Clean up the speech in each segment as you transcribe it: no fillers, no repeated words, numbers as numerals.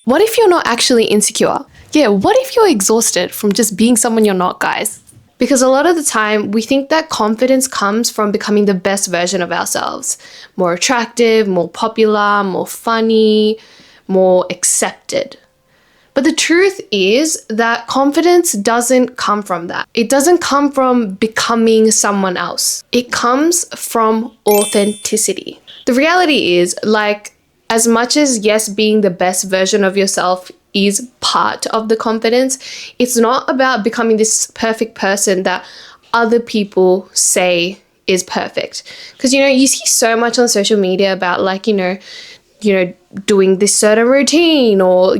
What if you're not actually insecure? Yeah, what if you're exhausted from just being someone you're not, guys? Because a lot of the time, we think that confidence comes from becoming the best version of ourselves. More attractive, more popular, more funny, more accepted. But the truth is that confidence doesn't come from that. It doesn't come from becoming someone else. It comes from authenticity. The reality is, like, as much as, yes, being the best version of yourself is part of the confidence, it's not about becoming this perfect person that other people say is perfect. Because, you see so much on social media about, like, doing this certain routine, or,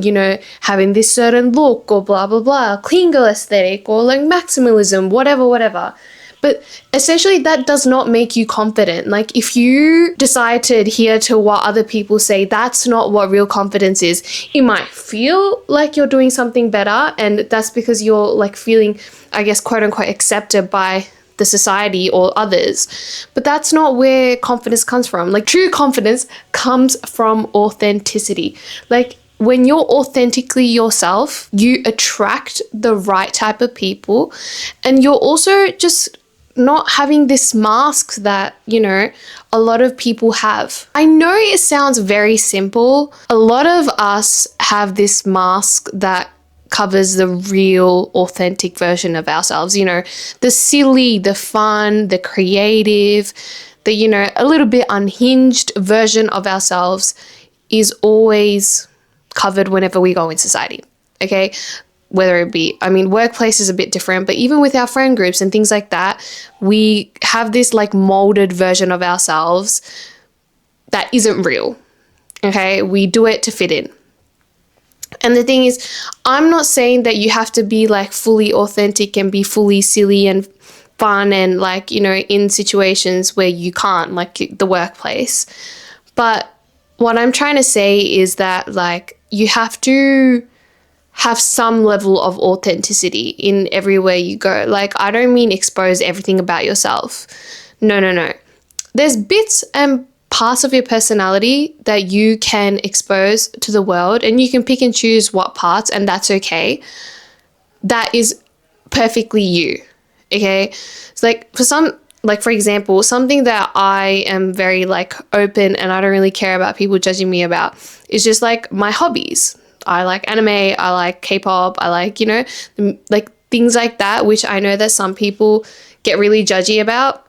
having this certain look, or blah, blah, blah, clean girl aesthetic, or like maximalism, whatever. But essentially, that does not make you confident. Like, if you decide to adhere to what other people say, that's not what real confidence is. It might feel like you're doing something better, and that's because you're, like, feeling, I guess, quote unquote, accepted by the society or others. But that's not where confidence comes from. Like, true confidence comes from authenticity. Like, when you're authentically yourself, you attract the right type of people, and you're also just not having this mask that, a lot of people have. I know it sounds very simple. A lot of us have this mask that covers the real authentic version of ourselves, the silly, the fun, the creative, the, a little bit unhinged version of ourselves is always covered whenever we go in society, okay? Whether it be, workplace is a bit different, but even with our friend groups and things like that, we have this, like, molded version of ourselves that isn't real, okay? We do it to fit in. And the thing is, I'm not saying that you have to be, like, fully authentic and be fully silly and fun and, like, in situations where you can't, like the workplace. But what I'm trying to say is that, like, you have to have some level of authenticity in everywhere you go. Like, I don't mean expose everything about yourself. No. There's bits and parts of your personality that you can expose to the world, and you can pick and choose what parts, and that's okay. That is perfectly you, okay? It's like, for example, something that I am very, like, open and I don't really care about people judging me about is just, like, my hobbies. I like anime, I like K-pop, I like, like things like that, which I know that some people get really judgy about,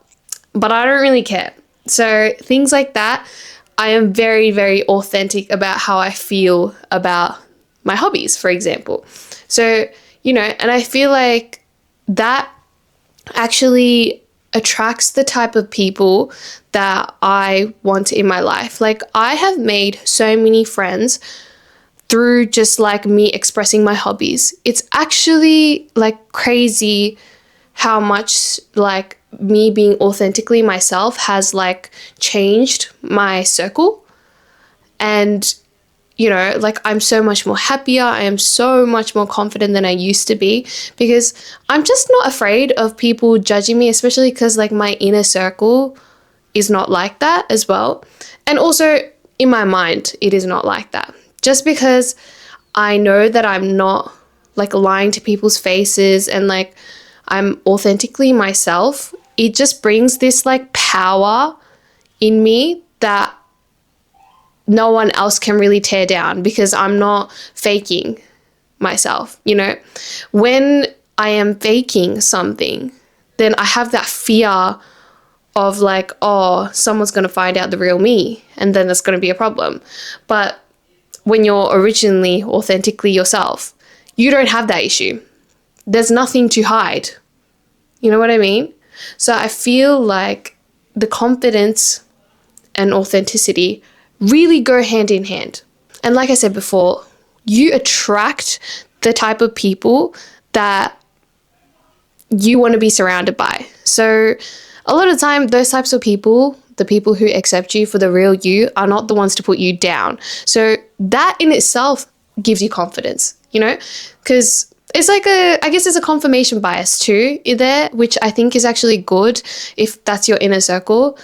but I don't really care. So things like that, I am very, very authentic about how I feel about my hobbies, for example. So, and I feel like that actually attracts the type of people that I want in my life. Like, I have made so many friends through just, like, me expressing my hobbies. It's actually, like, crazy how much, like, me being authentically myself has, like, changed my circle. And, like, I'm so much more happier. I am so much more confident than I used to be, because I'm just not afraid of people judging me, especially because, like, my inner circle is not like that as well. And also in my mind, it is not like that. Just because I know that I'm not, like, lying to people's faces and, like, I'm authentically myself, it just brings this, like, power in me that no one else can really tear down, because I'm not faking myself, When I am faking something, then I have that fear of, like, oh, someone's going to find out the real me, and then that's going to be a problem. But when you're originally authentically yourself, you don't have that issue. There's nothing to hide. You know what I mean? So I feel like the confidence and authenticity really go hand in hand. And like I said before, you attract the type of people that you want to be surrounded by. So a lot of the time, those types of people, the people who accept you for the real you, are not the ones to put you down. So that in itself gives you confidence, because it's like I guess there's a confirmation bias too there, which I think is actually good if that's your inner circle.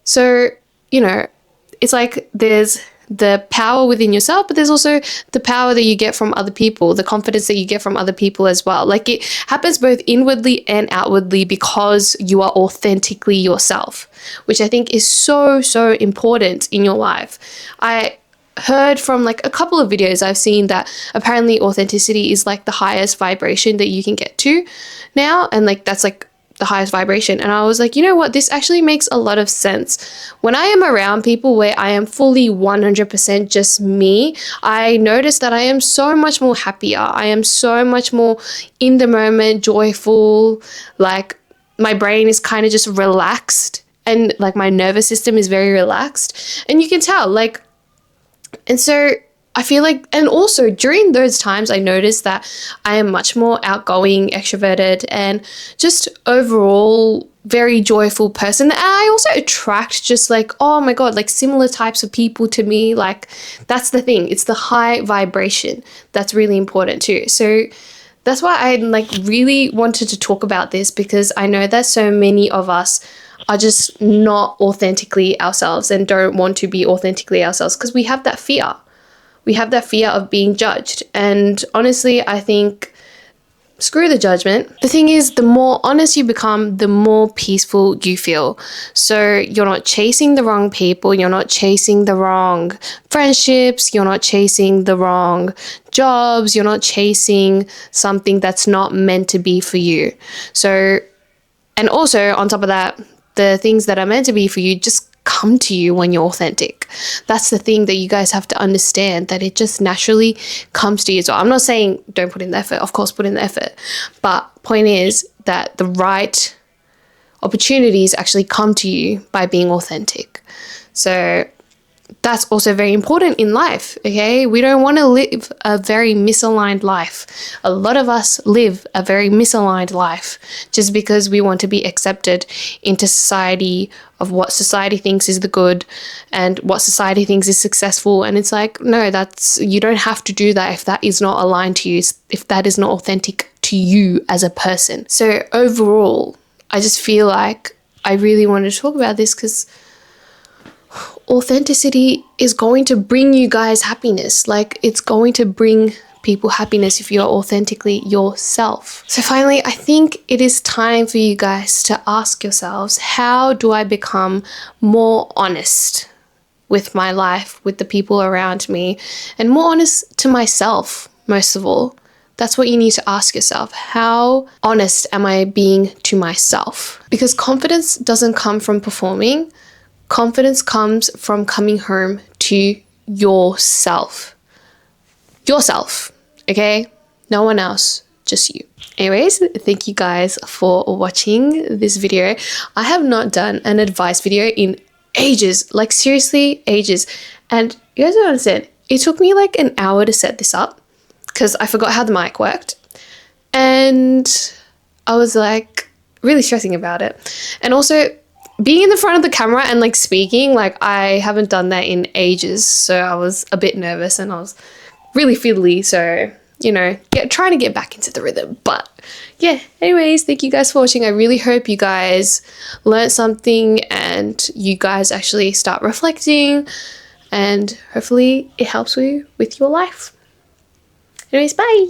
So, it's like there's the power within yourself, but there's also the power that you get from other people, the confidence that you get from other people as well. Like, it happens both inwardly and outwardly because you are authentically yourself, which I think is so, so important in your life. I heard from like a couple of videos I've seen that apparently authenticity is like the highest vibration that you can get to now, and like that's like the highest vibration. And I was like, you know what, this actually makes a lot of sense. When I am around people where I am fully 100% just me, I notice that I am so much more happier. I am so much more in the moment, joyful, like my brain is kind of just relaxed, and like my nervous system is very relaxed, and you can tell, like, and so I feel like, and also during those times, I noticed that I am much more outgoing, extroverted, and just overall very joyful person. And I also attract just like, oh my God, like similar types of people to me. Like, that's the thing. It's the high vibration that's really important too. So that's why I like really wanted to talk about this, because I know that so many of us are just not authentically ourselves and don't want to be authentically ourselves because we have that fear. We have that fear of being judged. And honestly, I think screw the judgment. The thing is, the more honest you become, the more peaceful you feel. So you're not chasing the wrong people. You're not chasing the wrong friendships. You're not chasing the wrong jobs. You're not chasing something that's not meant to be for you. So, and also on top of that, the things that are meant to be for you just come to you when you're authentic. That's the thing that you guys have to understand, that it just naturally comes to you. So I'm not saying don't put in the effort, of course put in the effort, but point is that the right opportunities actually come to you by being authentic. So that's also very important in life, okay? We don't want to live a very misaligned life. A lot of us live a very misaligned life just because we want to be accepted into society, of what society thinks is the good and what society thinks is successful. And it's like, no, you don't have to do that if that is not aligned to you, if that is not authentic to you as a person. So overall, I just feel like I really wanted to talk about this because authenticity is going to bring you guys happiness. Like, it's going to bring people happiness if you're authentically yourself. So finally, I think it is time for you guys to ask yourselves, how do I become more honest with my life, with the people around me, and more honest to myself, most of all? That's what you need to ask yourself. How honest am I being to myself? Because confidence doesn't come from performing. Confidence comes from coming home to yourself. Yourself, okay? No one else, just you. Anyways, thank you guys for watching this video. I have not done an advice video in ages, like seriously ages. And you guys don't understand, it took me like an hour to set this up because I forgot how the mic worked. And I was like really stressing about it. And also, being in the front of the camera and like speaking, like I haven't done that in ages. So I was a bit nervous and I was really fiddly. So, you know, trying to get back into the rhythm. But yeah, anyways, thank you guys for watching. I really hope you guys learned something and you guys actually start reflecting, and hopefully it helps you with your life. Anyways, bye.